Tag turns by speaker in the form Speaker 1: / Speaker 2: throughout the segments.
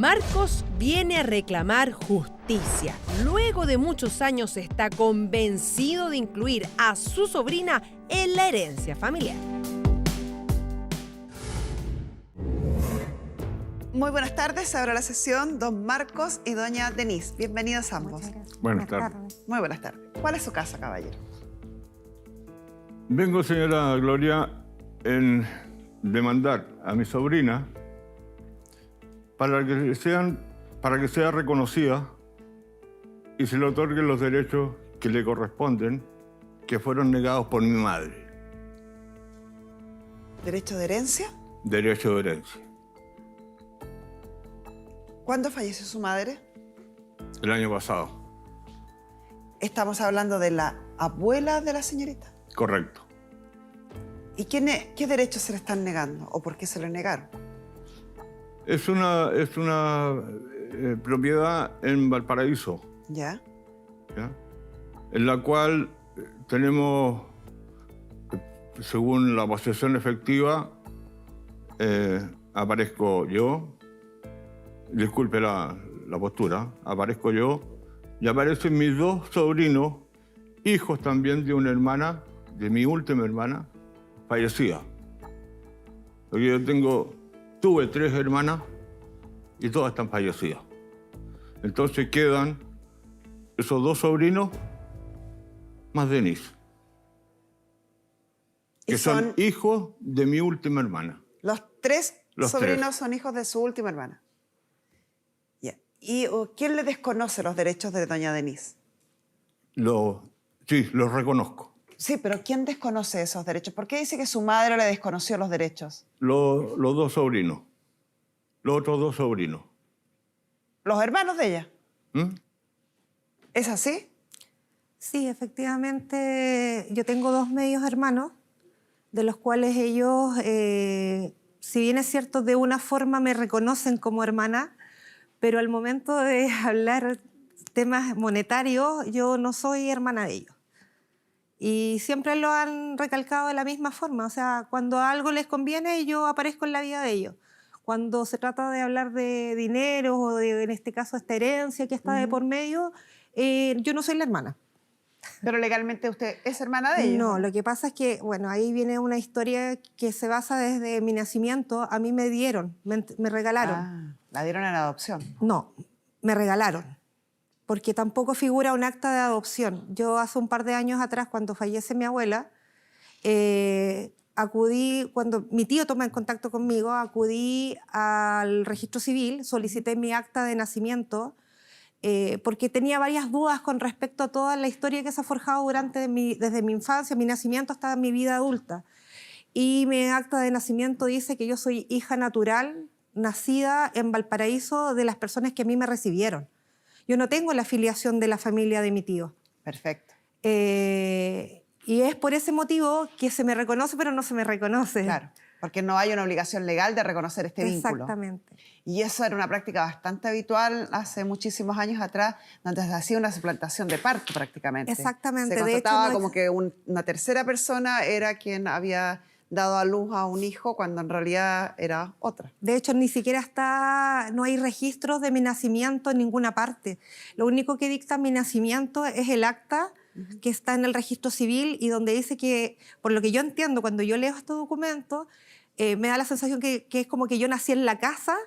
Speaker 1: Marcos viene a reclamar justicia. Luego de muchos años está convencido de incluir a su sobrina en la herencia familiar.
Speaker 2: Muy buenas tardes, ahora la sesión, don Marcos y doña Denise. Bienvenidos ambos.
Speaker 3: Buenas tardes.
Speaker 2: Muy buenas tardes. ¿Cuál es su casa, caballero?
Speaker 3: Vengo, señora Gloria, en demandar a mi sobrina para que sea reconocida y se le otorguen los derechos que le corresponden, que fueron negados por mi madre.
Speaker 2: ¿Derecho de herencia?
Speaker 3: Derecho de herencia.
Speaker 2: ¿Cuándo falleció su madre?
Speaker 3: El año pasado.
Speaker 2: Estamos hablando de la abuela de la señorita.
Speaker 3: Correcto.
Speaker 2: ¿Y qué derechos se le están negando o por qué se le negaron?
Speaker 3: Es una propiedad en Valparaíso.
Speaker 2: ¿Ya?
Speaker 3: ¿Ya? En la cual tenemos, según la posesión efectiva, aparezco yo, disculpe la postura, aparezco yo y aparecen mis dos sobrinos, hijos también de una hermana, de mi última hermana, fallecida. Porque yo tuve 3 hermanas y todas están fallecidas. Entonces quedan esos 2 sobrinos más Denise, que son hijos de mi última hermana.
Speaker 2: Los 3 sobrinos
Speaker 3: 3
Speaker 2: son hijos de su última hermana. Ya. ¿Y quién le desconoce los derechos de doña Denise?
Speaker 3: Sí, los reconozco.
Speaker 2: Sí, pero ¿quién desconoce esos derechos? ¿Por qué dice que su madre le desconoció los derechos?
Speaker 3: Los 2 sobrinos. Los otros 2 sobrinos.
Speaker 2: ¿Los hermanos de ella?
Speaker 3: ¿Mm?
Speaker 2: ¿Es así?
Speaker 4: Sí, efectivamente, yo tengo 2 medios hermanos, de los cuales ellos, si bien es cierto, de una forma me reconocen como hermana, pero al momento de hablar temas monetarios, yo no soy hermana de ellos. Y siempre lo han recalcado de la misma forma, o sea, cuando algo les conviene, yo aparezco en la vida de ellos. Cuando se trata de hablar de dinero o de, en este caso, esta herencia que está de por medio, yo no soy la hermana.
Speaker 2: ¿Pero legalmente usted es hermana de ellos?
Speaker 4: No, lo que pasa es que, bueno, ahí viene una historia que se basa desde mi nacimiento. A mí me dieron, me regalaron.
Speaker 2: Ah, la dieron en adopción.
Speaker 4: No, me regalaron, porque tampoco figura un acta de adopción. Yo hace un par de años atrás, cuando fallece mi abuela, acudí, cuando mi tío toma en contacto conmigo, acudí al registro civil, solicité mi acta de nacimiento, porque tenía varias dudas con respecto a toda la historia que se ha forjado desde mi infancia, mi nacimiento hasta mi vida adulta. Y mi acta de nacimiento dice que yo soy hija natural, nacida en Valparaíso, de las personas que a mí me recibieron. Yo no tengo la afiliación de la familia de mi tío.
Speaker 2: Perfecto.
Speaker 4: Y es por ese motivo que se me reconoce, pero no se me reconoce.
Speaker 2: Claro, porque no hay una obligación legal de reconocer este vínculo.
Speaker 4: Exactamente.
Speaker 2: Y eso era una práctica bastante habitual hace muchísimos años atrás, donde se hacía una suplantación de parto prácticamente.
Speaker 4: Exactamente.
Speaker 2: Se
Speaker 4: De hecho,
Speaker 2: constataba
Speaker 4: no
Speaker 2: como que una tercera persona era quien había dado a luz a un hijo cuando en realidad era otra.
Speaker 4: De hecho, ni siquiera no hay registros de mi nacimiento en ninguna parte. Lo único que dicta mi nacimiento es el acta que está en el registro civil y donde dice que, por lo que yo entiendo, cuando yo leo este documento, me da la sensación que es como que yo nací en la casa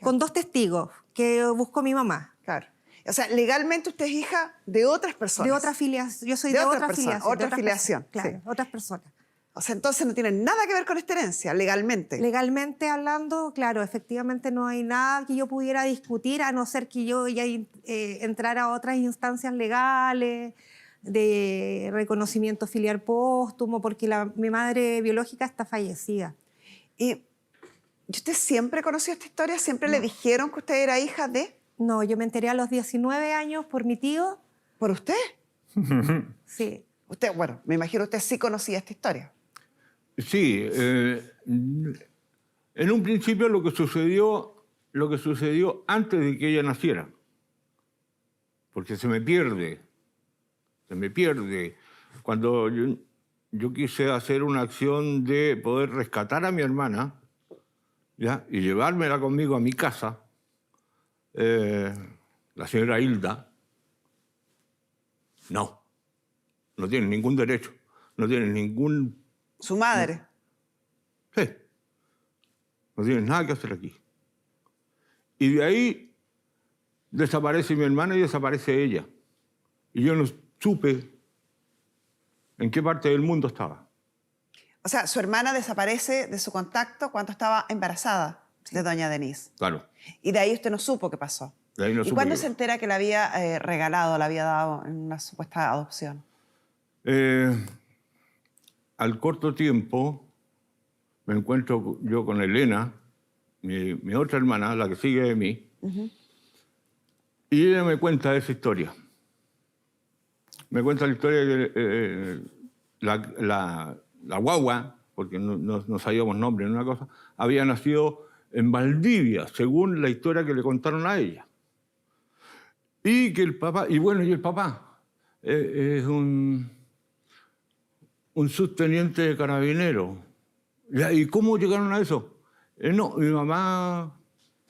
Speaker 4: con 2 testigos que buscó mi mamá.
Speaker 2: Claro. O sea, legalmente usted es hija de otras personas.
Speaker 4: De otra afiliación. Yo soy de otra afiliación.
Speaker 2: Otra afiliación.
Speaker 4: Claro,
Speaker 2: Sí.
Speaker 4: otras personas.
Speaker 2: O sea, entonces no tiene nada que ver con esta herencia, legalmente.
Speaker 4: Legalmente hablando, claro, efectivamente no hay nada que yo pudiera discutir, a no ser que yo ya entrara a otras instancias legales, de reconocimiento filial póstumo, porque mi madre biológica está fallecida.
Speaker 2: ¿Y usted siempre conoció esta historia? ¿Siempre le dijeron que usted era hija de...?
Speaker 4: No, yo me enteré a los 19 años por mi tío.
Speaker 2: ¿Por usted?
Speaker 4: Sí.
Speaker 2: Usted, bueno, me imagino usted sí conocía esta historia.
Speaker 3: Sí, en un principio lo que sucedió antes de que ella naciera, porque se me pierde. Cuando yo quise hacer una acción de poder rescatar a mi hermana, ¿ya? Y llevármela conmigo a mi casa, la señora Hilda, no tienen ningún derecho, no tienen ningún...
Speaker 2: Su madre.
Speaker 3: Sí, no tienen nada que hacer aquí. Y de ahí desaparece mi hermana y desaparece ella. Y yo no supe en qué parte del mundo estaba.
Speaker 2: O sea, su hermana desaparece de su contacto cuando estaba embarazada de doña Denise.
Speaker 3: Claro.
Speaker 2: Y de ahí usted no supo qué pasó.
Speaker 3: De ahí no
Speaker 2: ¿Y
Speaker 3: supe
Speaker 2: cuándo
Speaker 3: qué
Speaker 2: se entera que le había regalado, le había dado en una supuesta adopción?
Speaker 3: Al corto tiempo me encuentro yo con Elena, mi otra hermana, la que sigue de mí, y ella me cuenta esa historia. Me cuenta la historia de que la guagua, porque no sabíamos nombre en una cosa, había nacido en Valdivia, según la historia que le contaron a ella. Y que el papá, y el papá es un subteniente de carabineros. ¿Y cómo llegaron a eso? No, mi mamá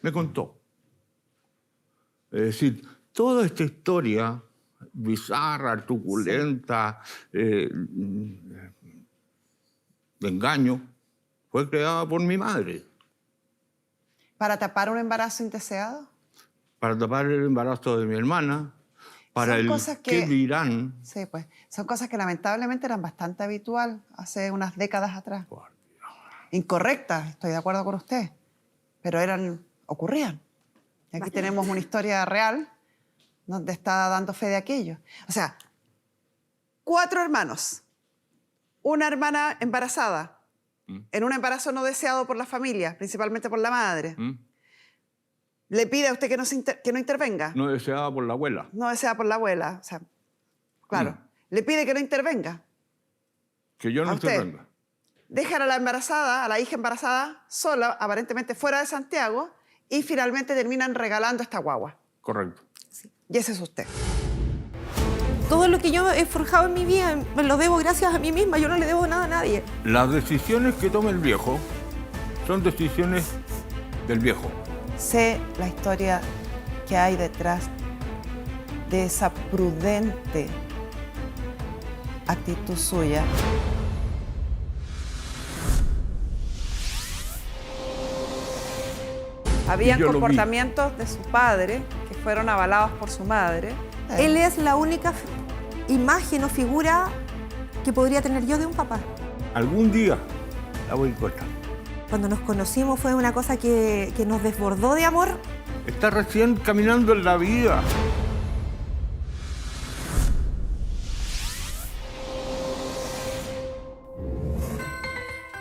Speaker 3: me contó. Es decir, toda esta historia bizarra, truculenta, de engaño, fue creada por mi madre.
Speaker 2: ¿Para tapar un embarazo indeseado?
Speaker 3: Para tapar el embarazo de mi hermana, para
Speaker 2: Son
Speaker 3: el
Speaker 2: cosas
Speaker 3: qué dirán.
Speaker 2: Sí, pues. Son cosas que lamentablemente eran bastante habitual hace unas décadas atrás. Incorrectas, estoy de acuerdo con usted. Pero ocurrían. Y aquí tenemos una historia real donde está dando fe de aquello. O sea, 4 hermanos, una hermana embarazada, en un embarazo no deseado por la familia, principalmente por la madre. ¿Le pide a usted que no intervenga?
Speaker 3: No deseada por la abuela.
Speaker 2: No deseada por la abuela. O sea, claro. ¿Le pide que no intervenga?
Speaker 3: Que yo no intervenga.
Speaker 2: Dejan a la embarazada, a la hija embarazada, sola, aparentemente fuera de Santiago, y finalmente terminan regalando esta guagua.
Speaker 3: Correcto.
Speaker 4: Sí.
Speaker 2: Y ese es usted.
Speaker 4: Todo lo que yo he forjado en mi vida me lo debo gracias a mí misma. Yo no le debo nada a nadie.
Speaker 3: Las decisiones que toma el viejo son decisiones del viejo.
Speaker 2: Sé la historia que hay detrás de esa prudente actitud suya. Habían
Speaker 3: yo lo vi.
Speaker 2: comportamientos de su padre que fueron avalados por su madre.
Speaker 4: Él es la única imagen o figura que podría tener yo de un papá.
Speaker 3: Algún día la voy a encontrar.
Speaker 4: Cuando nos conocimos fue una cosa que nos desbordó de amor.
Speaker 3: Está recién caminando en la vida.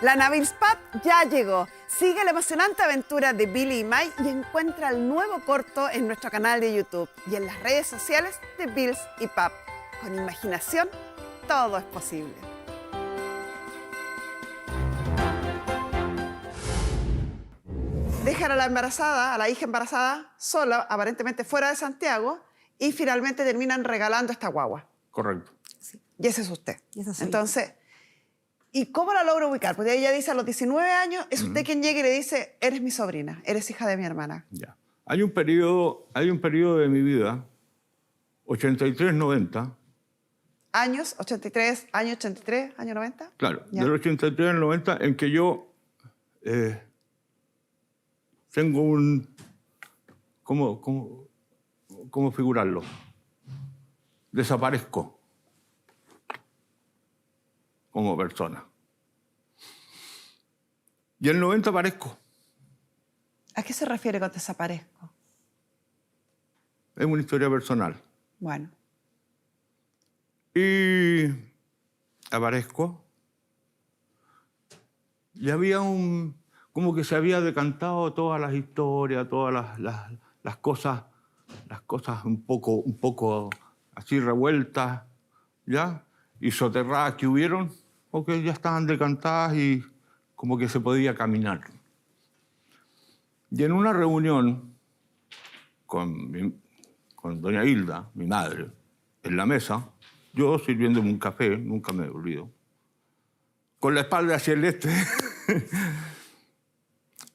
Speaker 2: La Navilspad ya llegó. Sigue la emocionante aventura de Billy y May y encuentra el nuevo corto en nuestro canal de YouTube y en las redes sociales de Bills y Pap. Con imaginación, todo es posible. Dejan a la embarazada, a la hija embarazada, sola, aparentemente fuera de Santiago, y finalmente terminan regalando esta guagua.
Speaker 3: Correcto.
Speaker 4: Sí.
Speaker 2: Y ese es usted.
Speaker 4: Y esa soy yo.
Speaker 2: Entonces, ¿y cómo la logro ubicar? Porque ella dice a los 19 años, es usted quien llega y le dice, eres mi sobrina, eres hija de mi hermana.
Speaker 3: Ya. Hay un periodo de mi vida, 83-90.
Speaker 2: Años, 83, año 83, año 90.
Speaker 3: Claro,
Speaker 2: Ya.
Speaker 3: del 83 al 90, en que yo tengo un... ¿Cómo figurarlo? Desaparezco como persona. Y en el 90 aparezco.
Speaker 2: ¿A qué se refiere con desaparezco?
Speaker 3: Es una historia personal.
Speaker 2: Bueno,
Speaker 3: Y aparezco. Y había como que se había decantado todas las historias, todas las cosas un poco así revueltas, ¿ya? Y soterradas que hubieron, porque ya estaban decantadas y como que se podía caminar. Y en una reunión con doña Hilda, mi madre, en la mesa, yo sirviéndome un café, nunca me olvido, con la espalda hacia el este,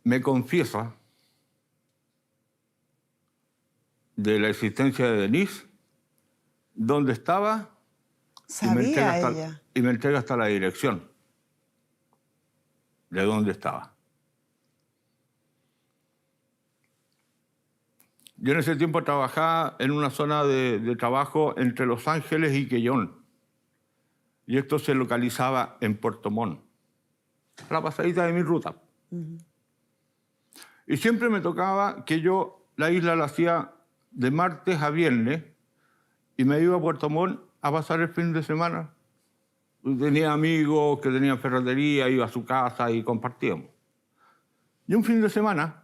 Speaker 3: me confiesa de la existencia de Denise, dónde estaba,
Speaker 2: Sabía ella.
Speaker 3: y me entrega hasta la dirección de dónde estaba. Yo en ese tiempo trabajaba en una zona de trabajo entre Los Ángeles y Quellón. Y esto se localizaba en Puerto Montt, a la pasadita de mi ruta. Y siempre me tocaba que yo la isla la hacía de martes a viernes y me iba a Puerto Montt a pasar el fin de semana. Tenía amigos que tenían ferretería, iba a su casa y compartíamos. Y un fin de semana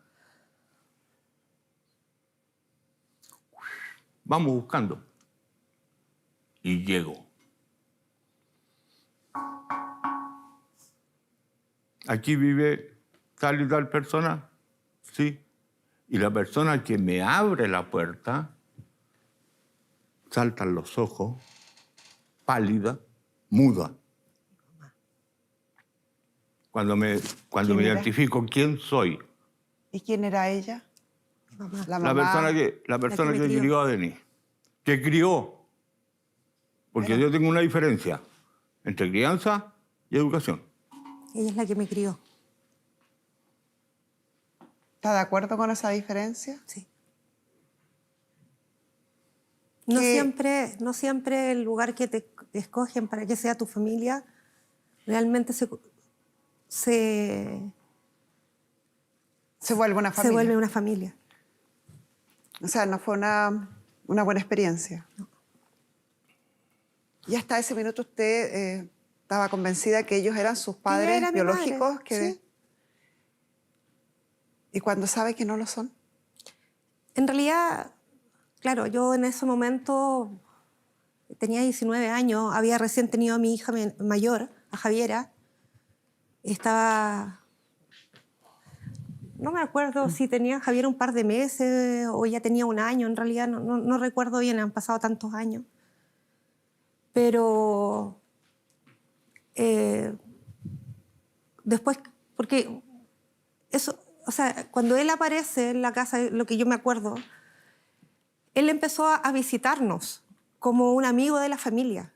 Speaker 3: vamos buscando. Y llego. Aquí vive tal y tal persona, sí. Y la persona que me abre la puerta, saltan los ojos, pálida, muda. Cuando me identifico quién soy.
Speaker 2: ¿Y quién era ella?
Speaker 4: Mamá.
Speaker 2: La
Speaker 3: La
Speaker 2: mamá.
Speaker 3: persona
Speaker 4: me
Speaker 3: que
Speaker 4: crió.
Speaker 3: crió a Denis. Que crió. Porque yo tengo una diferencia entre crianza y educación.
Speaker 4: Ella es la que me crió.
Speaker 2: ¿Está de acuerdo con esa diferencia?
Speaker 4: Sí. No
Speaker 2: ¿Qué?
Speaker 4: no siempre el lugar que te escogen para que sea tu familia realmente se
Speaker 2: Se vuelve una familia.
Speaker 4: vuelve una familia.
Speaker 2: O sea, no fue una buena experiencia. Y hasta ese minuto usted estaba convencida que ellos eran sus padres
Speaker 4: Ella era mi
Speaker 2: biológicos.
Speaker 4: madre, sí.
Speaker 2: ¿Y cuando sabe que no lo son?
Speaker 4: En realidad, claro, yo en ese momento tenía 19 años, había recién tenido a mi hija mayor, a Javiera. Estaba... No me acuerdo si tenía Javiera un par de meses o ya tenía un año, en realidad no recuerdo bien, han pasado tantos años. Pero después, porque eso, o sea, cuando él aparece en la casa, lo que yo me acuerdo, él empezó a visitarnos como un amigo de la familia.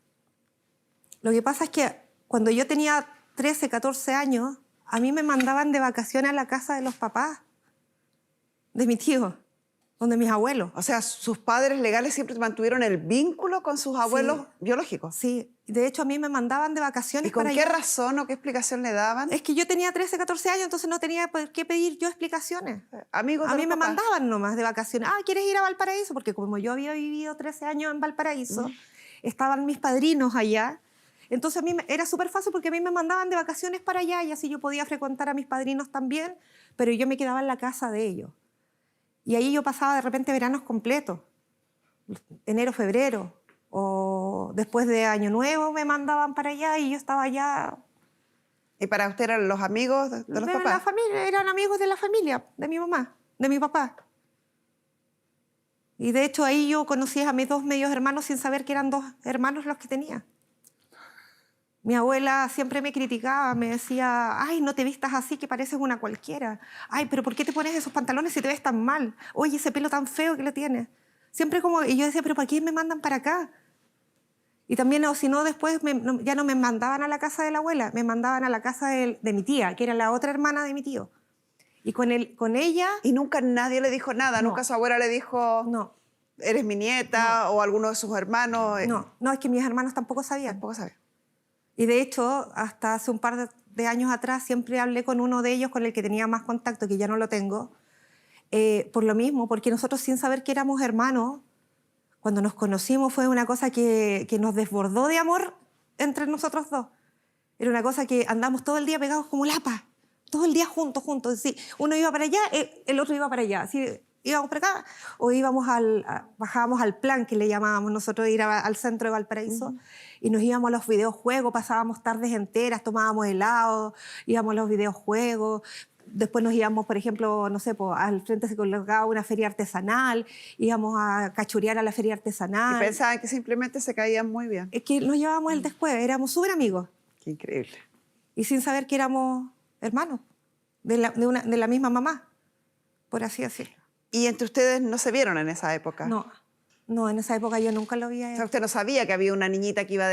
Speaker 4: Lo que pasa es que cuando yo tenía 13, 14 años, a mí me mandaban de vacaciones a la casa de los papás, de mi tío, donde mis abuelos.
Speaker 2: O sea, sus padres legales siempre mantuvieron el vínculo con sus abuelos biológicos.
Speaker 4: Sí, de hecho a mí me mandaban de vacaciones
Speaker 2: ¿Y con
Speaker 4: para
Speaker 2: qué
Speaker 4: allá.
Speaker 2: razón o qué explicación le daban?
Speaker 4: Es que yo tenía 13, 14 años, entonces no tenía por qué pedir yo explicaciones.
Speaker 2: Amigos de
Speaker 4: A mí
Speaker 2: los
Speaker 4: me
Speaker 2: papás.
Speaker 4: mandaban nomás de vacaciones. Ah, ¿quieres ir a Valparaíso? Porque como yo había vivido 13 años en Valparaíso, estaban mis padrinos allá. Entonces a mí era súper fácil porque a mí me mandaban de vacaciones para allá y así yo podía frecuentar a mis padrinos también, pero yo me quedaba en la casa de ellos. Y ahí yo pasaba de repente veranos completos, enero, febrero, o después de Año Nuevo me mandaban para allá y yo estaba allá.
Speaker 2: ¿Y para usted eran los amigos de los
Speaker 4: De la
Speaker 2: papás?
Speaker 4: familia, eran amigos de la familia, de mi mamá, de mi papá. Y de hecho ahí yo conocí a mis dos medios hermanos sin saber que eran dos hermanos los que tenía. Mi abuela siempre me criticaba, me decía, ay, no te vistas así, que pareces una cualquiera. Ay, pero ¿por qué te pones esos pantalones si te ves tan mal? Oye, ese pelo tan feo que lo tienes. Siempre como, y yo decía, pero ¿para qué me mandan para acá? Y también, o si no, después ya no me mandaban a la casa de la abuela, me mandaban a la casa de mi tía, que era la otra hermana de mi tío. Y con ella...
Speaker 2: Y nunca nadie le dijo nada,
Speaker 4: No.
Speaker 2: nunca su abuela le dijo,
Speaker 4: No,
Speaker 2: eres mi nieta, o alguno de sus hermanos.
Speaker 4: no, es que mis hermanos tampoco sabían.
Speaker 2: Tampoco sabía.
Speaker 4: Y de hecho, hasta hace un par de años atrás siempre hablé con uno de ellos con el que tenía más contacto, que ya no lo tengo, por lo mismo, porque nosotros sin saber que éramos hermanos, cuando nos conocimos fue una cosa que nos desbordó de amor entre nosotros dos. Era una cosa que andamos todo el día pegados como lapas, todo el día juntos. Sí, uno iba para allá, el otro iba para allá. Así, íbamos para acá o bajábamos al plan que le llamábamos nosotros, ir al centro de Valparaíso, y nos íbamos a los videojuegos, pasábamos tardes enteras, tomábamos helado, íbamos a los videojuegos. Después nos íbamos, por ejemplo, no sé, al frente se colocaba una feria artesanal, íbamos a cachurear a la feria artesanal.
Speaker 2: Y pensaban que simplemente se caían muy bien.
Speaker 4: Es que nos llevábamos el después, éramos súper amigos.
Speaker 2: Qué increíble.
Speaker 4: Y sin saber que éramos hermanos, de la misma mamá, por así decirlo.
Speaker 2: ¿Y entre ustedes no se vieron en esa época?
Speaker 4: No, en esa época yo nunca lo vi a
Speaker 2: O
Speaker 4: él.
Speaker 2: sea, ¿usted no sabía que había una niñita que iba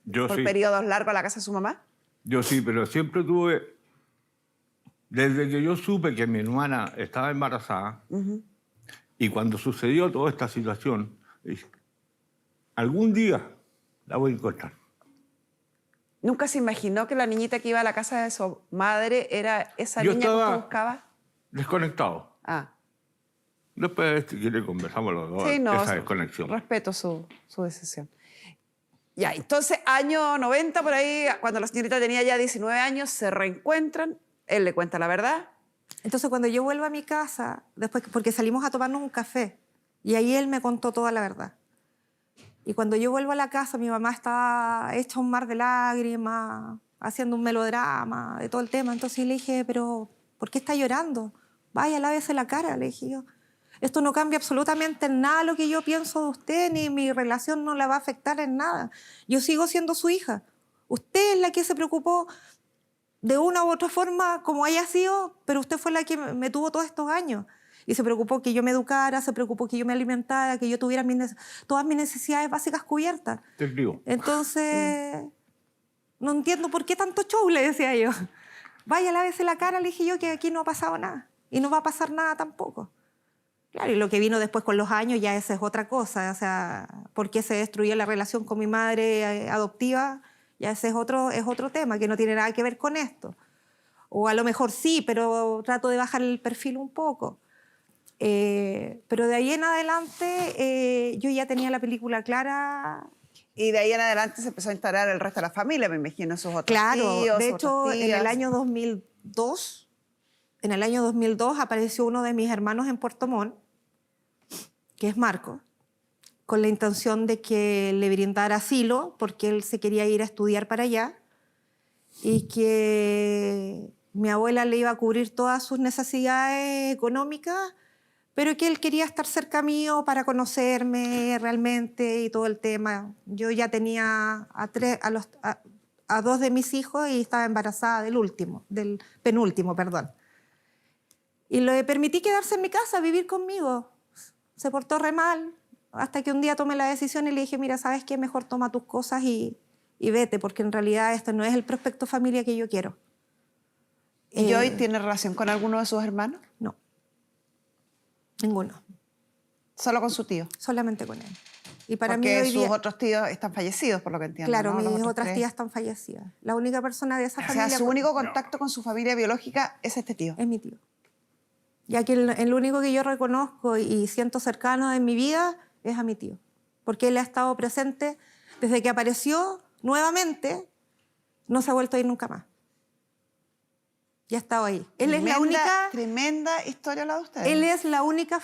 Speaker 3: Yo
Speaker 2: por
Speaker 3: sí.
Speaker 2: periodos largos a la casa de su mamá?
Speaker 3: Yo sí, pero siempre tuve... Desde que yo supe que mi hermana estaba embarazada, y cuando sucedió toda esta situación, dije, algún día la voy a encontrar.
Speaker 2: ¿Nunca se imaginó que la niñita que iba a la casa de su madre era esa
Speaker 3: Yo
Speaker 2: niña que
Speaker 3: estaba-
Speaker 2: usted buscaba?
Speaker 3: Desconectado.
Speaker 2: Ah,
Speaker 3: Después, si quiere, conversamos los dos,
Speaker 2: sí, no.
Speaker 3: esa desconexión.
Speaker 2: Respeto su decisión. Ya, entonces, año 90, por ahí, cuando la señorita tenía ya 19 años, se reencuentran, él le cuenta la verdad.
Speaker 4: Entonces, cuando yo vuelvo a mi casa, después, porque salimos a tomarnos un café, y ahí él me contó toda la verdad. Y cuando yo vuelvo a la casa, mi mamá estaba hecha un mar de lágrimas, haciendo un melodrama de todo el tema. Entonces le dije, pero ¿por qué está llorando? Vaya, lávese la cara, le dije yo. Esto no cambia absolutamente en nada lo que yo pienso de usted, ni mi relación no la va a afectar en nada. Yo sigo siendo su hija. Usted es la que se preocupó de una u otra forma, como haya sido, pero usted fue la que me tuvo todos estos años. Y se preocupó que yo me educara, se preocupó que yo me alimentara, que yo tuviera todas mis necesidades básicas cubiertas.
Speaker 3: Te digo.
Speaker 4: Entonces, no entiendo por qué tanto show, le decía yo. Vaya, lávese la cara, le dije yo, que aquí no ha pasado nada. Y no va a pasar nada tampoco. Claro, y lo que vino después con los años ya esa es otra cosa. O sea, por qué se destruyó la relación con mi madre adoptiva, ya ese es otro tema que no tiene nada que ver con esto. O a lo mejor sí, pero trato de bajar el perfil un poco. Pero de ahí en adelante yo ya tenía la película clara.
Speaker 2: Y de ahí en adelante se empezó a instalar el resto de la familia, me imagino, sus otros
Speaker 4: Claro,
Speaker 2: tíos,
Speaker 4: de
Speaker 2: sus
Speaker 4: hecho,
Speaker 2: otras
Speaker 4: en
Speaker 2: tías.
Speaker 4: el año 2002 apareció uno de mis hermanos en Puerto Montt, que es Marco, con la intención de que le brindara asilo, porque él se quería ir a estudiar para allá, y que mi abuela le iba a cubrir todas sus necesidades económicas, pero que él quería estar cerca mío para conocerme realmente y todo el tema. Yo ya tenía a dos de mis hijos y estaba embarazada del penúltimo, perdón. Y le permití quedarse en mi casa, vivir conmigo. Se portó re mal, hasta que un día tomé la decisión y le dije, mira, ¿sabes qué? Mejor toma tus cosas y vete, porque en realidad esto no es el prospecto familia que yo quiero.
Speaker 2: ¿Y hoy tiene relación con alguno de sus hermanos?
Speaker 4: No, ninguno,
Speaker 2: Solo con su tío.
Speaker 4: solamente con él. Y para
Speaker 2: Porque
Speaker 4: mí hoy
Speaker 2: sus
Speaker 4: día,
Speaker 2: otros tíos están fallecidos, por lo que entiendo.
Speaker 4: claro,
Speaker 2: ¿no? Los
Speaker 4: mis
Speaker 2: otros
Speaker 4: otras
Speaker 2: tres.
Speaker 4: tías están fallecidas. La única persona de esa
Speaker 2: O
Speaker 4: familia
Speaker 2: sea, su único contacto con su familia biológica es este tío.
Speaker 4: es mi tío. Ya que el único que yo reconozco y siento cercano en mi vida es a mi tío. Porque él ha estado presente desde que apareció nuevamente, no se ha vuelto a ir nunca más. Ya ha estado ahí. Él es la única,
Speaker 2: Tremenda historia la de ustedes.
Speaker 4: él es la única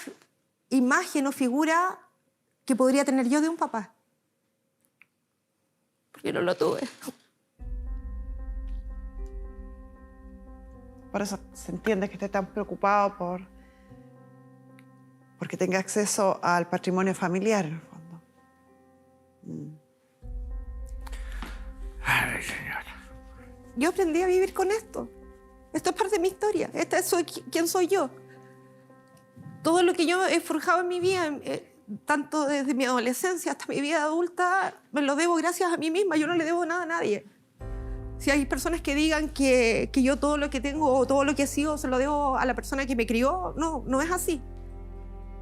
Speaker 4: imagen o figura que podría tener yo de un papá. Porque no lo tuve.
Speaker 2: Por eso se entiende que esté tan preocupado porque tenga acceso al patrimonio familiar, en el fondo.
Speaker 3: Ay, señora.
Speaker 4: Yo aprendí a vivir con esto. Esto es parte de mi historia. ¿Quién soy yo? Todo lo que yo he forjado en mi vida, tanto desde mi adolescencia hasta mi vida adulta, me lo debo gracias a mí misma. Yo no le debo nada a nadie. Si hay personas que digan que yo todo lo que tengo o todo lo que he sido se lo debo a la persona que me crió, no es así.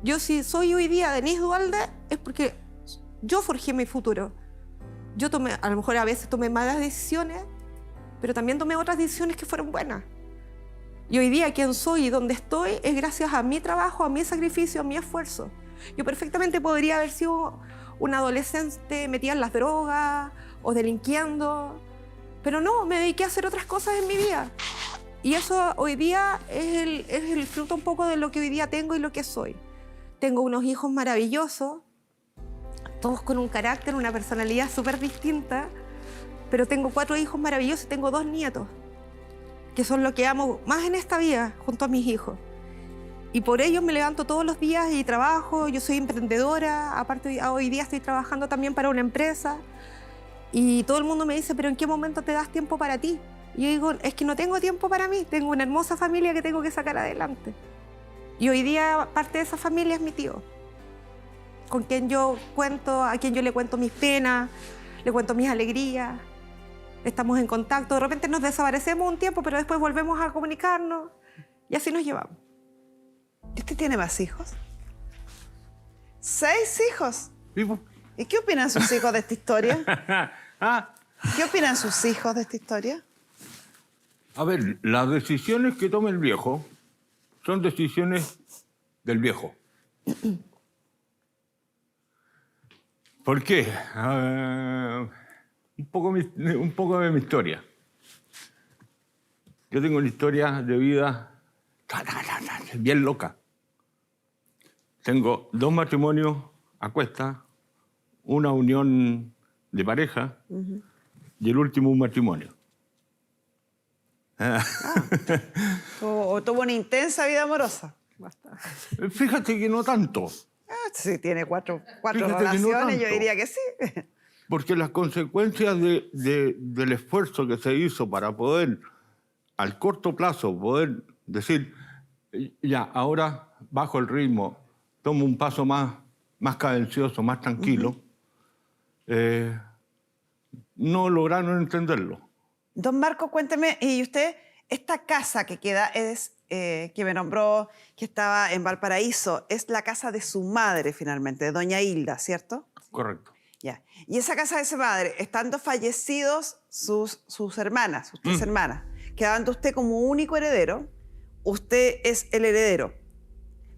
Speaker 4: Yo si soy hoy día Denise Duhalde es porque yo forjé mi futuro. Yo tomé, a lo mejor a veces tomé malas decisiones, pero también tomé otras decisiones que fueron buenas. Y hoy día quien soy y donde estoy es gracias a mi trabajo, a mi sacrificio, a mi esfuerzo. Yo perfectamente podría haber sido una adolescente metida en las drogas o delinquiendo, pero no, me dediqué a hacer otras cosas en mi vida. Y eso hoy día es el fruto un poco de lo que hoy día tengo y lo que soy. Tengo unos hijos maravillosos, todos con un carácter, una personalidad súper distinta, pero tengo 4 hijos maravillosos y tengo 2 nietos, que son lo que amo más en esta vida, junto a mis hijos. Y por ellos me levanto todos los días y trabajo. Yo soy emprendedora, aparte hoy día estoy trabajando también para una empresa. Y todo el mundo me dice, ¿pero en qué momento te das tiempo para ti? Y yo digo, es que no tengo tiempo para mí, tengo una hermosa familia que tengo que sacar adelante. Y hoy día parte de esa familia es mi tío, con quien yo cuento, a quien yo le cuento mis penas, le cuento mis alegrías. Estamos en contacto, de repente nos desaparecemos un tiempo, pero después volvemos a comunicarnos y así nos llevamos.
Speaker 2: ¿Y usted tiene más hijos? 6 hijos.
Speaker 3: Vivo.
Speaker 2: ¿Y qué opinan sus hijos de esta historia?
Speaker 3: Ah,
Speaker 2: ¿Qué opinan sus hijos de esta historia?
Speaker 3: a ver, las decisiones que tome el viejo son decisiones del viejo. ¿Por qué? Un poco de mi historia. Yo tengo una historia de vida bien loca. Tengo 2 matrimonios a cuestas, una unión de pareja y el último un matrimonio.
Speaker 2: Tuvo una intensa vida amorosa.
Speaker 3: Fíjate que no tanto,
Speaker 2: Si tiene cuatro
Speaker 3: Fíjate que no
Speaker 2: relaciones, yo
Speaker 3: tanto.
Speaker 2: diría que sí.
Speaker 3: porque las consecuencias del esfuerzo que se hizo para poder, al corto plazo, poder decir, ya, ahora bajo el ritmo, tomo un paso más cadencioso, más tranquilo, no lograron entenderlo.
Speaker 2: Don Marco, cuénteme, y usted, esta casa que queda es, que me nombró, que estaba en Valparaíso, es la casa de su madre finalmente, de doña Hilda, ¿cierto?
Speaker 3: Correcto.
Speaker 2: Ya. Y esa casa de su madre, estando fallecidos sus hermanas, sus 3 hermanas, quedando usted como único heredero, usted es el heredero.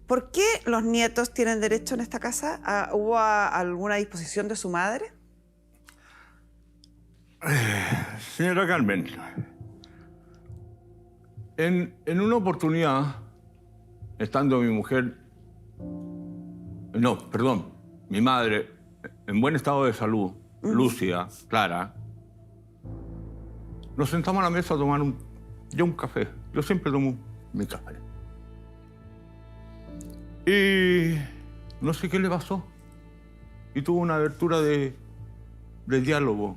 Speaker 2: ¿Por qué los nietos tienen derecho en esta casa? ¿Hubo alguna disposición de su madre?
Speaker 3: Señora Carmen, en una oportunidad, estando mi mujer, mi madre, en buen estado de salud, lúcida, clara, nos sentamos a la mesa a tomar un café. Yo siempre tomo mi café. Y no sé qué le pasó. Y tuvo una abertura de diálogo.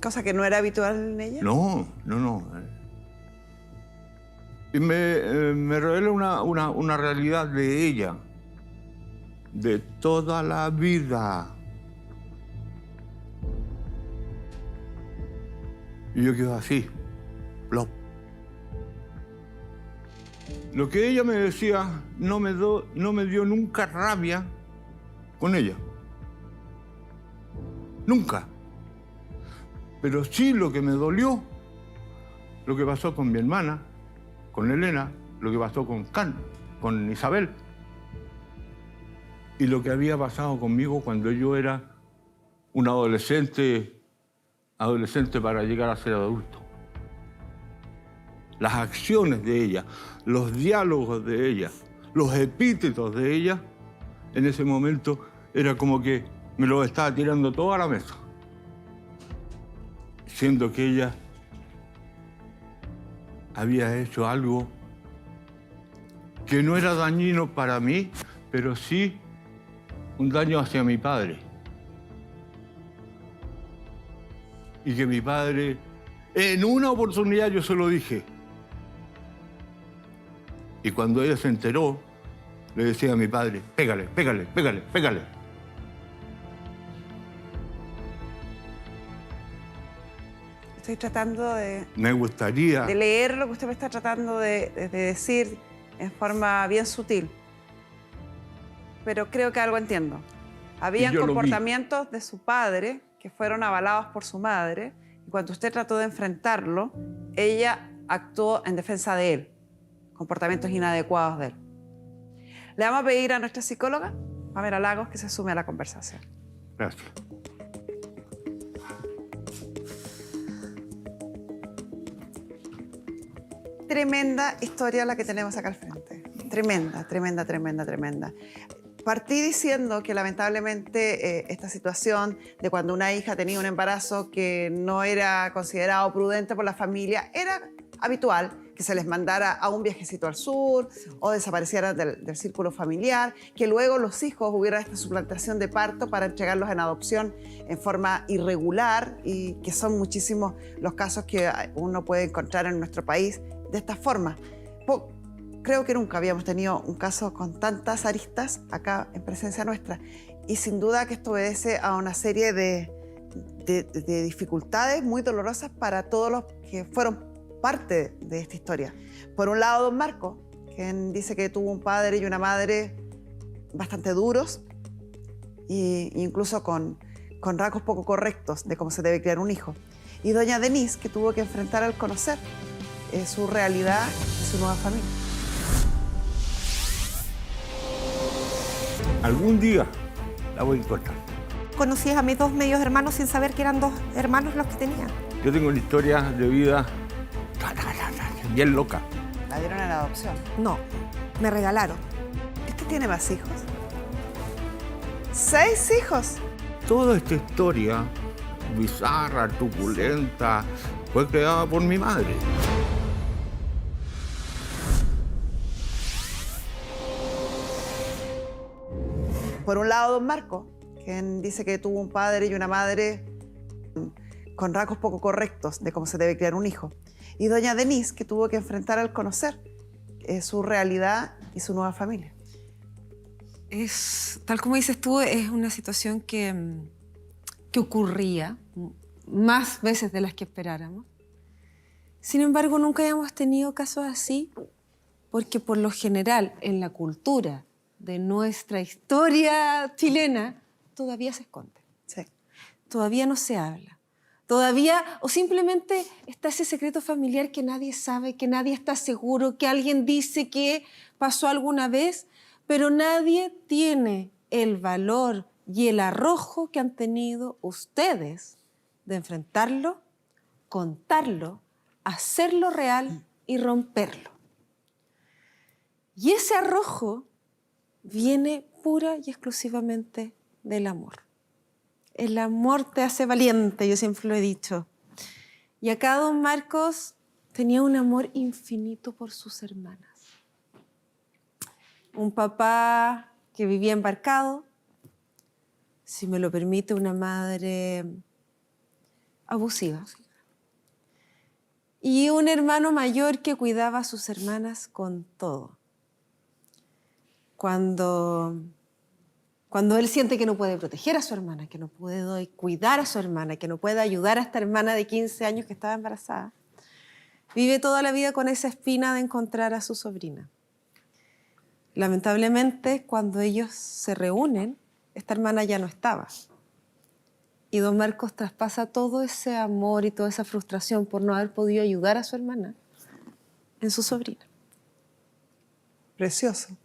Speaker 2: Cosa que no era habitual en ella.
Speaker 3: No. Y me revela una realidad de ella, de toda la vida. Y yo quedo así, plop. Lo que ella me decía no me dio nunca rabia con ella. Nunca. Pero sí lo que me dolió, lo que pasó con mi hermana, con Elena, lo que pasó con Isabel. Y lo que había pasado conmigo cuando yo era un adolescente para llegar a ser adulto. Las acciones de ella, los diálogos de ella, los epítetos de ella, en ese momento era como que me lo estaba tirando todo a la mesa. Siendo que ella había hecho algo que no era dañino para mí, pero sí un daño hacia mi padre. Y que mi padre, en una oportunidad yo se lo dije. Y cuando ella se enteró, le decía a mi padre, pégale, pégale, pégale, pégale.
Speaker 2: Estoy tratando
Speaker 3: Me gustaría...
Speaker 2: de leer lo que usted me está tratando de decir en forma bien sutil. Pero creo que algo entiendo. Habían
Speaker 3: yo lo vi.
Speaker 2: comportamientos de su padre que fueron avalados por su madre, y cuando usted trató de enfrentarlo, ella actuó en defensa de él, comportamientos inadecuados de él. Le vamos a pedir a nuestra psicóloga, Pamela Lagos, que se sume a la conversación.
Speaker 3: Gracias.
Speaker 2: Tremenda historia la que tenemos acá al frente. Tremenda, tremenda, tremenda, tremenda. Partí diciendo que lamentablemente esta situación de cuando una hija tenía un embarazo que no era considerado prudente por la familia, era habitual que se les mandara a un viajecito al sur o desaparecieran del círculo familiar, que luego los hijos hubiera esta suplantación de parto para entregarlos en adopción en forma irregular, y que son muchísimos los casos que uno puede encontrar en nuestro país de esta forma. creo que nunca habíamos tenido un caso con tantas aristas acá en presencia nuestra. Y sin duda que esto obedece a una serie de dificultades muy dolorosas para todos los que fueron parte de esta historia. Por un lado, don Marco, quien dice que tuvo un padre y una madre bastante duros e incluso con rasgos poco correctos de cómo se debe criar un hijo. Y doña Denise, que tuvo que enfrentar al conocer su realidad y su nueva familia.
Speaker 3: Algún día la voy a encontrar.
Speaker 4: Conocí a mis dos medios hermanos sin saber que eran dos hermanos los que tenía.
Speaker 3: Yo tengo una historia de vida bien loca.
Speaker 2: La dieron en adopción.
Speaker 4: No, me regalaron.
Speaker 2: ¿Este tiene más hijos? 6 hijos.
Speaker 3: Toda esta historia bizarra, truculenta, fue creada por mi madre.
Speaker 2: Por un lado, don Marco, quien dice que tuvo un padre y una madre con rasgos poco correctos de cómo se debe criar un hijo. Y doña Denise, que tuvo que enfrentar al conocer su realidad y su nueva familia.
Speaker 5: Es, tal como dices tú, es una situación que ocurría más veces de las que esperáramos. Sin embargo, nunca habíamos tenido casos así porque por lo general en la cultura de nuestra historia chilena todavía se esconde.
Speaker 2: Sí.
Speaker 5: Todavía no se habla. Todavía, o simplemente está ese secreto familiar que nadie sabe, que nadie está seguro, que alguien dice que pasó alguna vez, pero nadie tiene el valor y el arrojo que han tenido ustedes de enfrentarlo, contarlo, hacerlo real y romperlo. Y ese arrojo viene pura y exclusivamente del amor. El amor te hace valiente, yo siempre lo he dicho. Y acá don Marcos tenía un amor infinito por sus hermanas. Un papá que vivía embarcado, si me lo permite, una madre abusiva. Y un hermano mayor que cuidaba a sus hermanas con todo. Cuando él siente que no puede proteger a su hermana, que no puede cuidar a su hermana, que no puede ayudar a esta hermana de 15 años que estaba embarazada, vive toda la vida con esa espina de encontrar a su sobrina. Lamentablemente, cuando ellos se reúnen, esta hermana ya no estaba. Y don Marcos traspasa todo ese amor y toda esa frustración por no haber podido ayudar a su hermana en su sobrina.
Speaker 2: Precioso.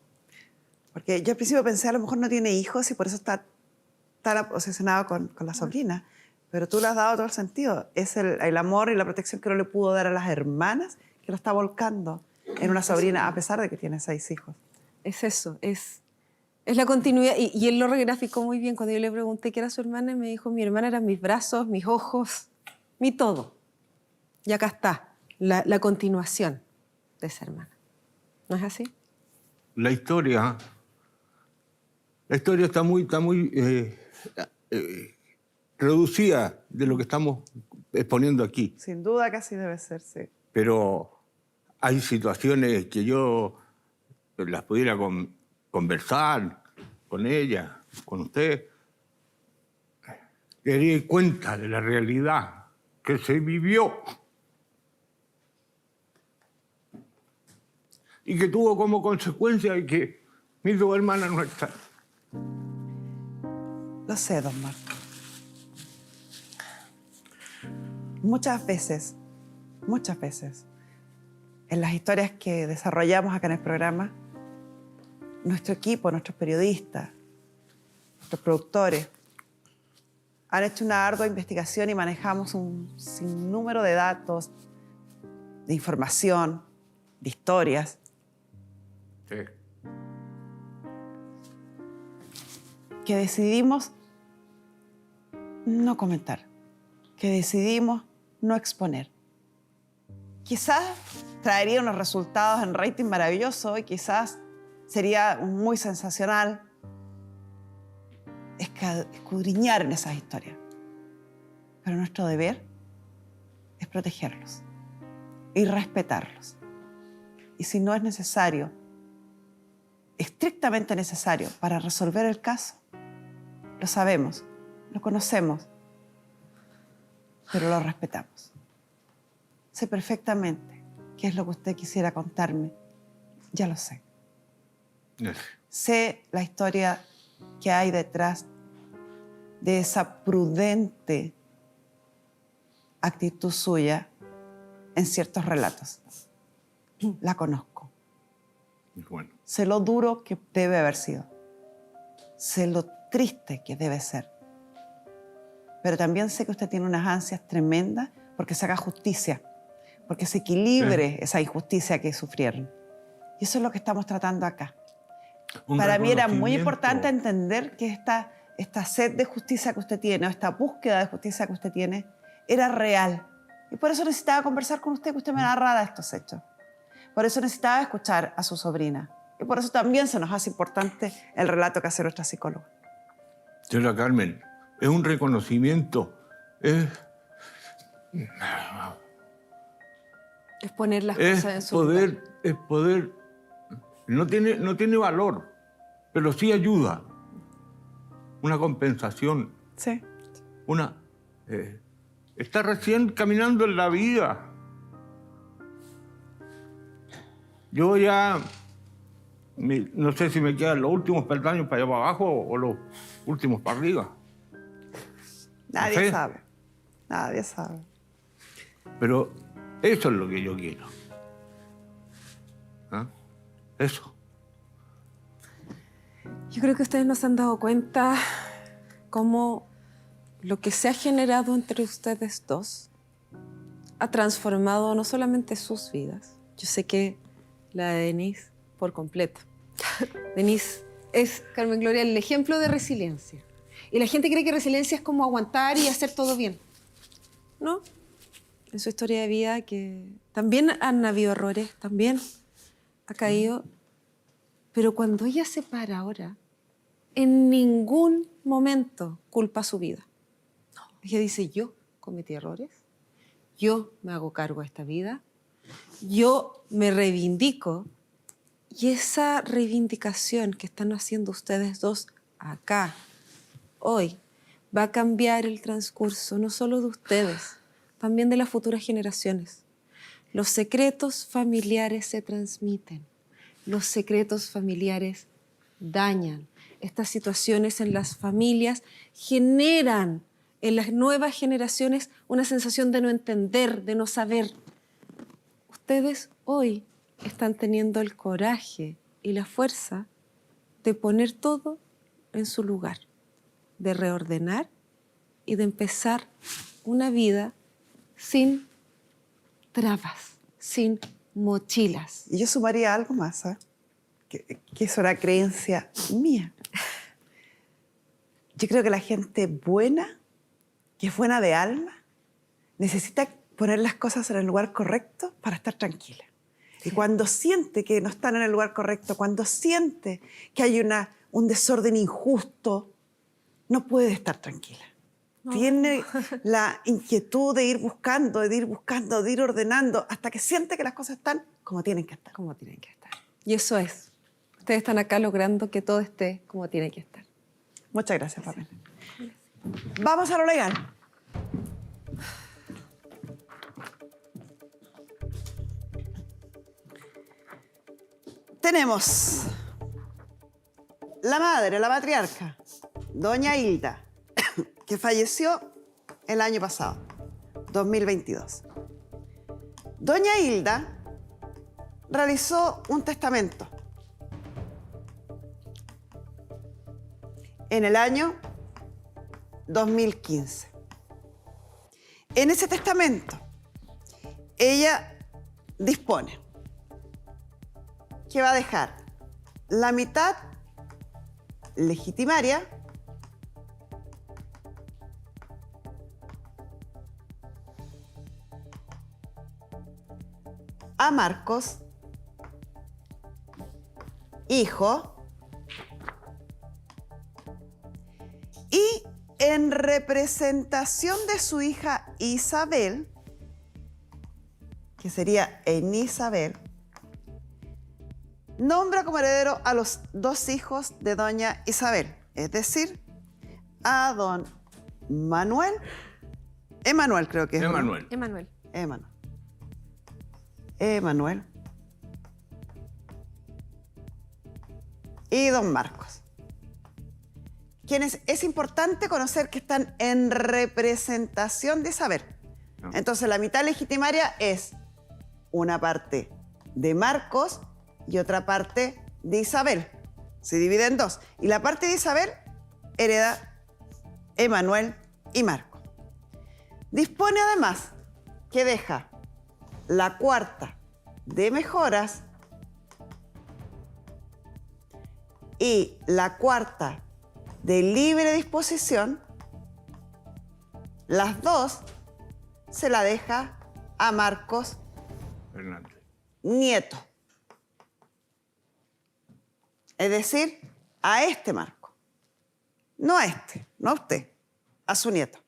Speaker 2: Porque yo al principio pensé, a lo mejor no tiene hijos y por eso está tan obsesionado con la sobrina. Pero tú le has dado todo el sentido. Es el amor y la protección que no le pudo dar a las hermanas que lo está volcando en una sobrina, a pesar de que tiene 6 hijos.
Speaker 5: Es eso, es la continuidad. Y él lo regraficó muy bien cuando yo le pregunté qué era su hermana y me dijo, mi hermana eran mis brazos, mis ojos, mi todo. Y acá está, la continuación de esa hermana. ¿No es así?
Speaker 3: La historia está muy reducida de lo que estamos exponiendo aquí.
Speaker 2: Sin duda que así debe ser, sí.
Speaker 3: Pero hay situaciones que yo las pudiera conversar con ella, con usted, que daría cuenta de la realidad que se vivió y que tuvo como consecuencia de que mis 2 hermanas no están.
Speaker 2: Lo sé, don Marco. Muchas veces, en las historias que desarrollamos acá en el programa, nuestro equipo, nuestros periodistas, nuestros productores, han hecho una ardua investigación y manejamos un sinnúmero de datos, de información, de historias.
Speaker 3: Sí.
Speaker 2: Que decidimos no comentar, que decidimos no exponer. Quizás traería unos resultados en rating maravilloso y quizás sería muy sensacional escudriñar en esas historias. Pero nuestro deber es protegerlos y respetarlos. Y si no es necesario, estrictamente necesario para resolver el caso, lo sabemos, lo conocemos, pero lo respetamos. Sé perfectamente qué es lo que usted quisiera contarme. Ya lo sé. Sé la historia que hay detrás de esa prudente actitud suya en ciertos relatos. La conozco.
Speaker 3: Bueno,
Speaker 2: Sé lo duro que debe haber sido. Sé lo triste que debe ser. Pero también sé que usted tiene unas ansias tremendas porque se haga justicia, porque se equilibre esa injusticia que sufrieron. Y eso es lo que estamos tratando acá.
Speaker 3: un
Speaker 2: Para mí era muy
Speaker 3: reconocimiento.
Speaker 2: importante entender que esta sed de justicia que usted tiene, o esta búsqueda de justicia que usted tiene, era real. Y por eso necesitaba conversar con usted, que usted me narrara estos hechos. Por eso necesitaba escuchar a su sobrina. Y por eso también se nos hace importante el relato que hace nuestra psicóloga.
Speaker 3: Señora Carmen, es un reconocimiento.
Speaker 5: Es poner las
Speaker 3: Es
Speaker 5: cosas en su lugar.
Speaker 3: poder. No tiene valor, pero sí ayuda. Una compensación.
Speaker 2: Sí.
Speaker 3: Está recién caminando en la vida. Yo ya, no sé si me quedan los últimos peldaños para allá para abajo o los últimos para arriba.
Speaker 2: Nadie
Speaker 3: sé.
Speaker 2: sabe. Nadie sabe.
Speaker 3: Pero eso es lo que yo quiero. ¿Ah? Eso.
Speaker 5: Yo creo que ustedes no se han dado cuenta cómo lo que se ha generado entre ustedes dos ha transformado no solamente sus vidas. Yo sé que la de Denise por completo. Denise es, Carmen Gloria, el ejemplo de resiliencia. Y la gente cree que resiliencia es como aguantar y hacer todo bien. ¿No? En su historia de vida que también han habido errores, también ha caído. Pero cuando ella se para ahora, en ningún momento culpa su vida. Ella dice, yo cometí errores, yo me hago cargo de esta vida, yo me reivindico. Y esa reivindicación que están haciendo ustedes dos acá, hoy, va a cambiar el transcurso no solo de ustedes, también de las futuras generaciones. Los secretos familiares se transmiten. Los secretos familiares dañan. Estas situaciones en las familias generan en las nuevas generaciones una sensación de no entender, de no saber. Ustedes hoy están teniendo el coraje y la fuerza de poner todo en su lugar, de reordenar y de empezar una vida sin trabas, sin mochilas.
Speaker 2: Y yo sumaría algo más, ¿sabes? Que es una creencia mía. Yo creo que la gente buena, que es buena de alma, necesita poner las cosas en el lugar correcto para estar tranquila. Y cuando siente que no están en el lugar correcto, cuando siente que hay un desorden injusto, no puede estar tranquila. No. Tiene la inquietud de ir buscando, de ir ordenando, hasta que siente que las cosas están como tienen que estar.
Speaker 5: Como tienen que estar. Y eso es. Ustedes están acá logrando que todo esté como tiene que estar.
Speaker 2: Muchas gracias, Pamela. Vamos a lo legal. Tenemos la madre, la matriarca, doña Hilda, que falleció el año pasado, 2022. Doña Hilda realizó un testamento en el año 2015. En ese testamento, ella dispone que va a dejar la mitad legitimaria a Marcos, hijo, y en representación de su hija Isabel, que sería en Isabel, Nombra como heredero a los 2 hijos de doña Isabel, es decir, a don Manuel, Emanuel creo que es.
Speaker 3: Emanuel.
Speaker 5: Emanuel.
Speaker 2: Emanuel. Y don Marcos. Quienes es importante conocer que están en representación de Isabel.
Speaker 3: No.
Speaker 2: Entonces la mitad legitimaria es una parte de Marcos y otra parte de Isabel. Se divide en 2. Y la parte de Isabel hereda Emanuel y Marcos. Dispone además que deja la cuarta de mejoras y la cuarta de libre disposición, las 2 se la deja a Marcos
Speaker 3: Fernández.
Speaker 2: nieto. Es decir, a este Marco. No a este, no a usted, a su nieto.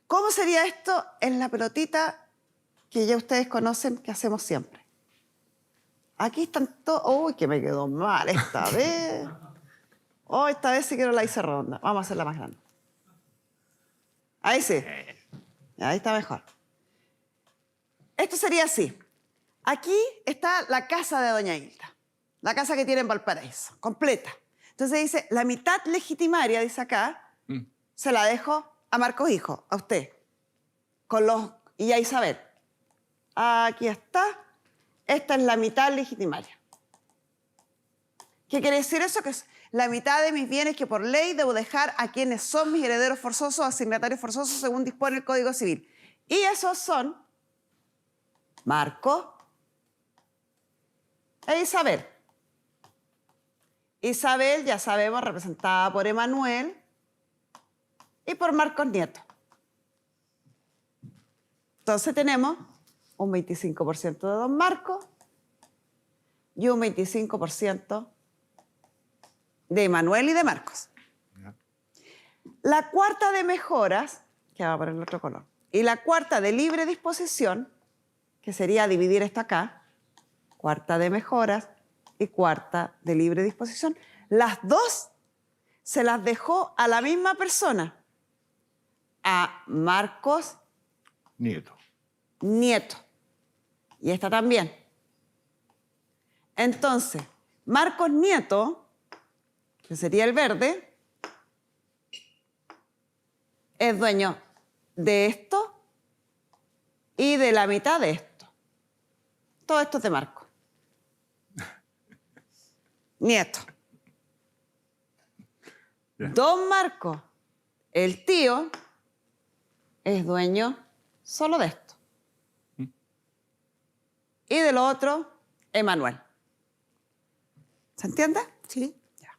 Speaker 2: ¿Cómo sería esto en la pelotita que ya ustedes conocen que hacemos siempre? Aquí están todos... ¡Uy, que me quedó mal esta vez! Oh, esta vez sí que no la hice redonda. Vamos a hacerla más grande. Ahí sí. Ahí está mejor. Esto sería así. Aquí está la casa de doña Hilda. La casa que tiene en Valparaíso, completa. Entonces dice, la mitad legitimaria, dice acá, se la dejo a Marcos hijo, a usted. Y a Isabel. Aquí está. Esta es la mitad legitimaria. ¿Qué quiere decir eso? Que es la mitad de mis bienes que por ley debo dejar a quienes son mis herederos forzosos, asignatarios forzosos, según dispone el Código Civil. Y esos son Marco e Isabel. Isabel, ya sabemos, representada por Emanuel y por Marcos nieto. Entonces tenemos un 25% de don Marcos y un 25% de Emanuel y de Marcos. La cuarta de mejoras, que va a poner el otro color, y la cuarta de libre disposición, que sería dividir esto acá, cuarta de mejoras y cuarta de libre disposición, las 2 se las dejó a la misma persona, a Marcos
Speaker 3: Nieto.
Speaker 2: nieto. Y esta también. Entonces, Marcos nieto, que sería el verde, es dueño de esto y de la mitad de esto. Todo esto es de Marcos. Nieto.
Speaker 3: Ya.
Speaker 2: Don Marcos, el tío, es dueño solo de esto. Y de lo otro, Emanuel. ¿Se entiende?
Speaker 4: Sí.
Speaker 2: Ya.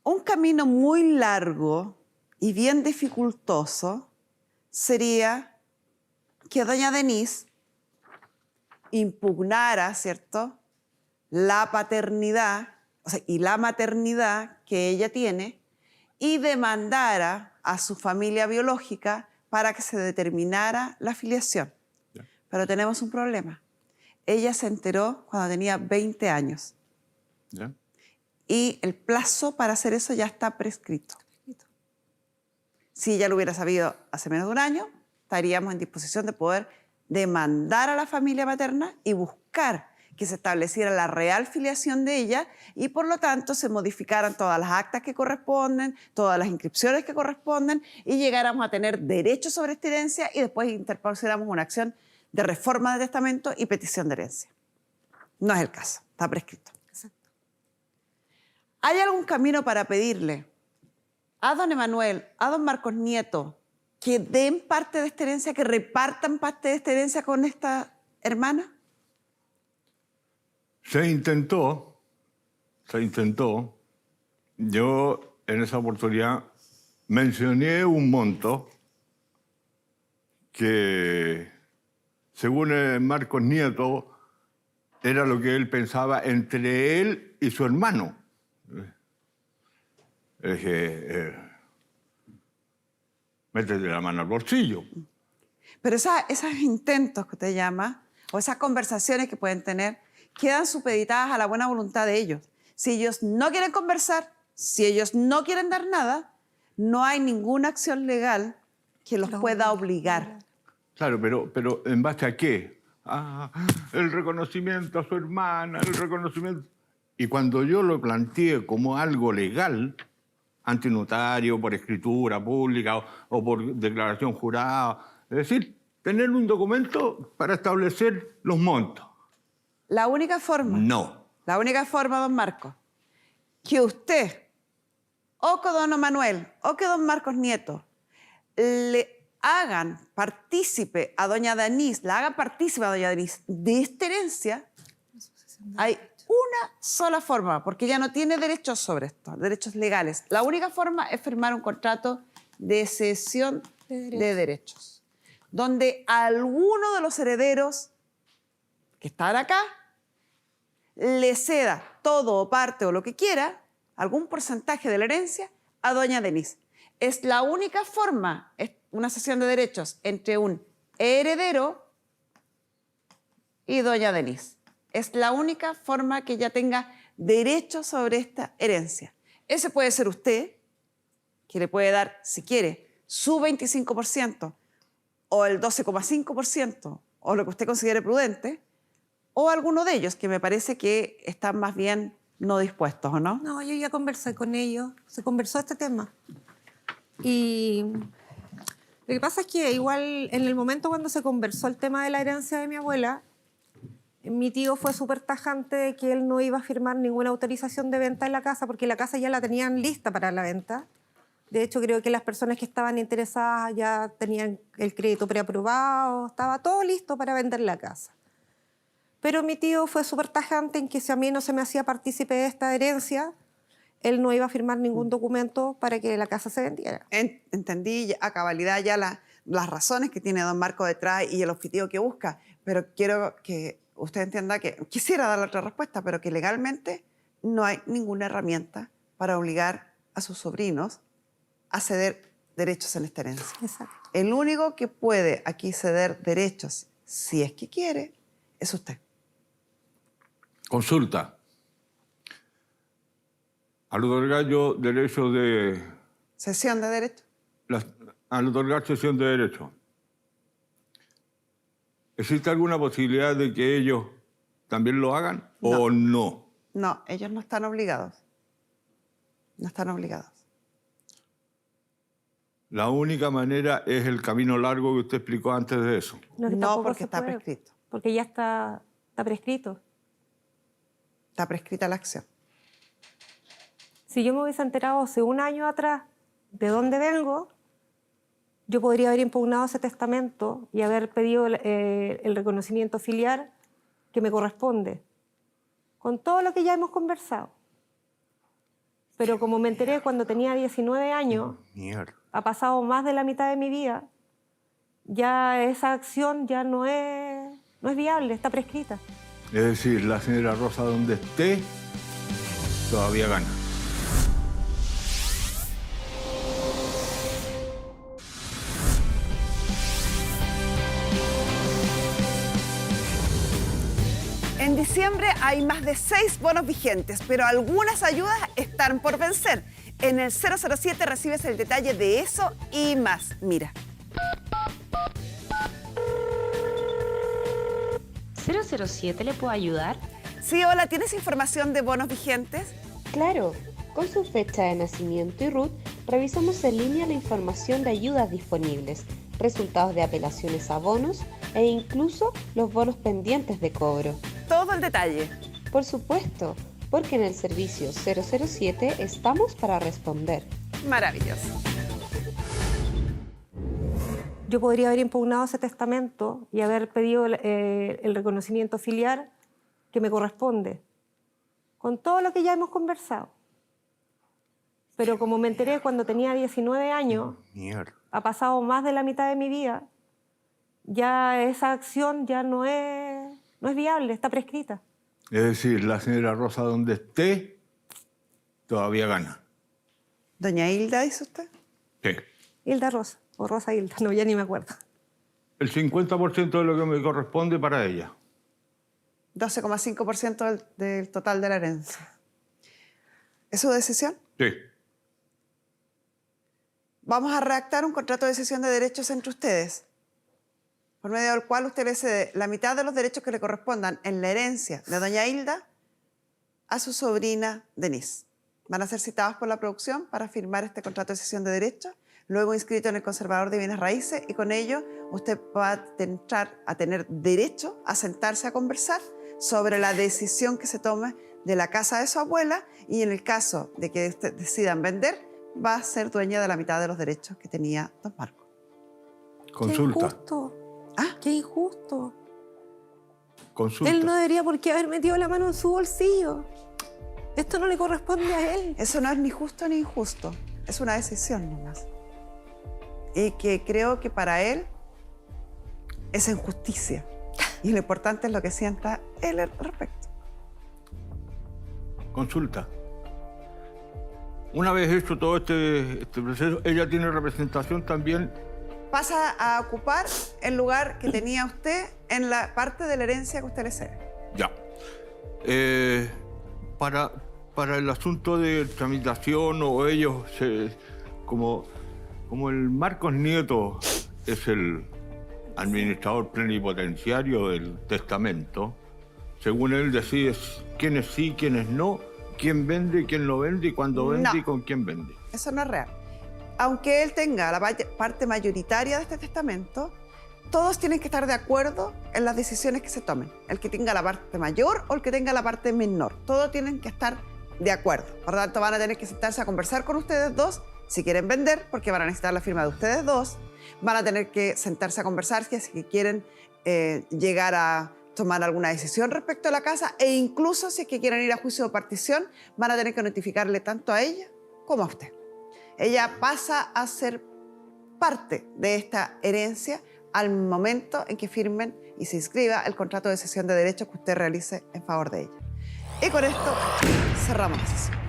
Speaker 2: Un camino muy largo y bien dificultoso sería que doña Denise impugnara, ¿cierto?, la paternidad, o sea, y la maternidad que ella tiene y demandara a su familia biológica para que se determinara la filiación.
Speaker 3: Ya.
Speaker 2: Pero tenemos un problema. Ella se enteró cuando tenía 20 años
Speaker 3: ¿Ya?
Speaker 2: y el plazo para hacer eso ya está prescrito. Si ella lo hubiera sabido hace menos de un año, estaríamos en disposición de poder demandar a la familia materna y buscar que se estableciera la real filiación de ella y por lo tanto se modificaran todas las actas que corresponden, todas las inscripciones que corresponden y llegáramos a tener derechos sobre esta herencia y después interpusiéramos una acción de reforma de testamento y petición de herencia. No es el caso, está prescrito.
Speaker 4: Exacto.
Speaker 2: ¿Hay algún camino para pedirle a don Emanuel, a don Marcos nieto, que den parte de esta herencia, que repartan parte de esta herencia con esta hermana?
Speaker 3: Se intentó. Yo en esa oportunidad mencioné un monto que, según Marcos Nieto, era lo que él pensaba entre él y su hermano. Métete la mano al bolsillo.
Speaker 2: Pero esos intentos que usted llama, o esas conversaciones que pueden tener quedan supeditadas a la buena voluntad de ellos. Si ellos no quieren conversar, si ellos no quieren dar nada, no hay ninguna acción legal que los pueda obligar.
Speaker 3: Claro, pero ¿en base a qué? Ah, el reconocimiento a su hermana, el reconocimiento... Y cuando yo lo planteé como algo legal, ante notario, por escritura pública o por declaración jurada, es decir, tener un documento para establecer los montos.
Speaker 2: La única forma...
Speaker 3: No.
Speaker 2: La única forma, don Marcos, que usted, o que don Manuel, o que don Marcos Nieto, le hagan partícipe a doña Denise, la hagan partícipe a doña Denise de esta herencia, hay una sola forma, porque ella no tiene derechos sobre esto, derechos legales. La única forma es firmar un contrato de cesión de derechos, donde alguno de los herederos que están acá le ceda todo o parte o lo que quiera, algún porcentaje de la herencia, a doña Denise. Es la única forma, es una cesión de derechos entre un heredero y doña Denise. Es la única forma que ella tenga derecho sobre esta herencia. Ese puede ser usted, que le puede dar, si quiere, su 25% o el 12,5% o lo que usted considere prudente, o alguno de ellos, que me parece que están más bien no dispuestos, ¿o no?
Speaker 4: No, yo ya conversé con ellos, se conversó este tema. Y lo que pasa es que igual en el momento cuando se conversó el tema de la herencia de mi abuela, mi tío fue súper tajante de que él no iba a firmar ninguna autorización de venta en la casa, porque la casa ya la tenían lista para la venta. De hecho, creo que las personas que estaban interesadas ya tenían el crédito preaprobado, estaba todo listo para vender la casa. Pero mi tío fue súper tajante en que si a mí no se me hacía partícipe de esta herencia, él no iba a firmar ningún documento para que la casa se vendiera.
Speaker 2: Entendí a cabalidad ya las razones que tiene don Marco detrás y el objetivo que busca, pero quiero que usted entienda que quisiera darle otra respuesta, pero que legalmente no hay ninguna herramienta para obligar a sus sobrinos a ceder derechos en esta herencia.
Speaker 4: Exacto.
Speaker 2: El único que puede aquí ceder derechos, si es que quiere, es usted.
Speaker 3: Consulta. Al otorgar yo derecho de...
Speaker 2: ¿Cesión de derechos?
Speaker 3: Al otorgar cesión de derecho, ¿existe alguna posibilidad de que ellos también lo hagan o no?
Speaker 2: No, ellos no están obligados. No están obligados.
Speaker 3: La única manera es el camino largo que usted explicó antes de eso.
Speaker 4: No, que
Speaker 2: No,
Speaker 4: tampoco
Speaker 2: porque
Speaker 4: se
Speaker 2: está
Speaker 4: puede,
Speaker 2: prescrito.
Speaker 4: Porque ya está prescrito.
Speaker 2: Está prescrita la acción.
Speaker 4: Si yo me hubiese enterado hace un año atrás de dónde vengo, yo podría haber impugnado ese testamento y haber pedido el reconocimiento filial que me corresponde, con todo lo que ya hemos conversado. Pero como me enteré cuando tenía 19 años,
Speaker 3: Mierda.
Speaker 4: ha pasado más de la mitad de mi vida, ya esa acción ya no es viable, está prescrita.
Speaker 3: Es decir, la señora Rosa, donde esté, todavía gana.
Speaker 2: En diciembre hay más de 6 bonos vigentes, pero algunas ayudas están por vencer. En el 007 recibes el detalle de eso y más. Mira.
Speaker 6: 007, ¿le puedo ayudar?
Speaker 2: Sí, hola, ¿tienes información de bonos vigentes?
Speaker 6: Claro, con su fecha de nacimiento y RUT, revisamos en línea la información de ayudas disponibles, resultados de apelaciones a bonos e incluso los bonos pendientes de cobro.
Speaker 2: Todo el detalle.
Speaker 6: Por supuesto, porque en el servicio 007 estamos para responder.
Speaker 2: Maravilloso.
Speaker 4: Yo podría haber impugnado ese testamento y haber pedido el reconocimiento filial que me corresponde, con todo lo que ya hemos conversado. Pero como me enteré cuando tenía 19 años,
Speaker 3: Mierda.
Speaker 4: ha pasado más de la mitad de mi vida, ya esa acción ya no es viable, está prescrita.
Speaker 3: Es decir, la señora Rosa, donde esté, todavía gana.
Speaker 2: Doña Hilda, ¿dice usted?
Speaker 3: Sí.
Speaker 4: Hilda Rosa, o Rosa Hilda, no, ya ni me acuerdo.
Speaker 3: El 50% de lo que me corresponde para ella.
Speaker 2: 12,5% del total de la herencia. ¿Es su decisión?
Speaker 3: Sí.
Speaker 2: Vamos a redactar un contrato de cesión de derechos entre ustedes, por medio del cual usted le cede la mitad de los derechos que le correspondan en la herencia de doña Hilda a su sobrina Denise. Van a ser citados por la producción para firmar este contrato de cesión de derechos, luego inscrito en el Conservador de Bienes Raíces, y con ello usted va a entrar a tener derecho a sentarse a conversar sobre la decisión que se tome de la casa de su abuela, y en el caso de que ustedes decidan vender, va a ser dueña de la mitad de los derechos que tenía don Marco.
Speaker 3: Consulta.
Speaker 4: Qué injusto. Qué injusto.
Speaker 3: Consulta.
Speaker 4: Él no debería por qué haber metido la mano en su bolsillo. Esto no le corresponde a él.
Speaker 2: Eso no es ni justo ni injusto, es una decisión nomás. Y que creo que para él es injusticia. Y lo importante es lo que sienta él al respecto.
Speaker 3: Consulta. Una vez hecho todo este proceso, ella tiene representación también.
Speaker 2: Pasa a ocupar el lugar que tenía usted en la parte de la herencia que usted le cede.
Speaker 3: Ya. Para el asunto de tramitación, o ellos, como el Marcos Nieto es el administrador plenipotenciario del testamento, según él decide quiénes sí, quiénes no, quién vende, quién no vende, y cuándo vende,
Speaker 2: No.
Speaker 3: y con quién vende.
Speaker 2: Eso no es real. Aunque él tenga la parte mayoritaria de este testamento, todos tienen que estar de acuerdo en las decisiones que se tomen. El que tenga la parte mayor o el que tenga la parte menor. Todos tienen que estar de acuerdo. Por lo tanto, van a tener que sentarse a conversar con ustedes dos si quieren vender, porque van a necesitar la firma de ustedes dos. Van a tener que sentarse a conversar si quieren llegar a tomar alguna decisión respecto a la casa, e incluso si es que quieren ir a juicio de partición, van a tener que notificarle tanto a ella como a usted. Ella pasa a ser parte de esta herencia al momento en que firmen y se inscriba el contrato de cesión de derechos que usted realice en favor de ella. Y con esto cerramos la sesión.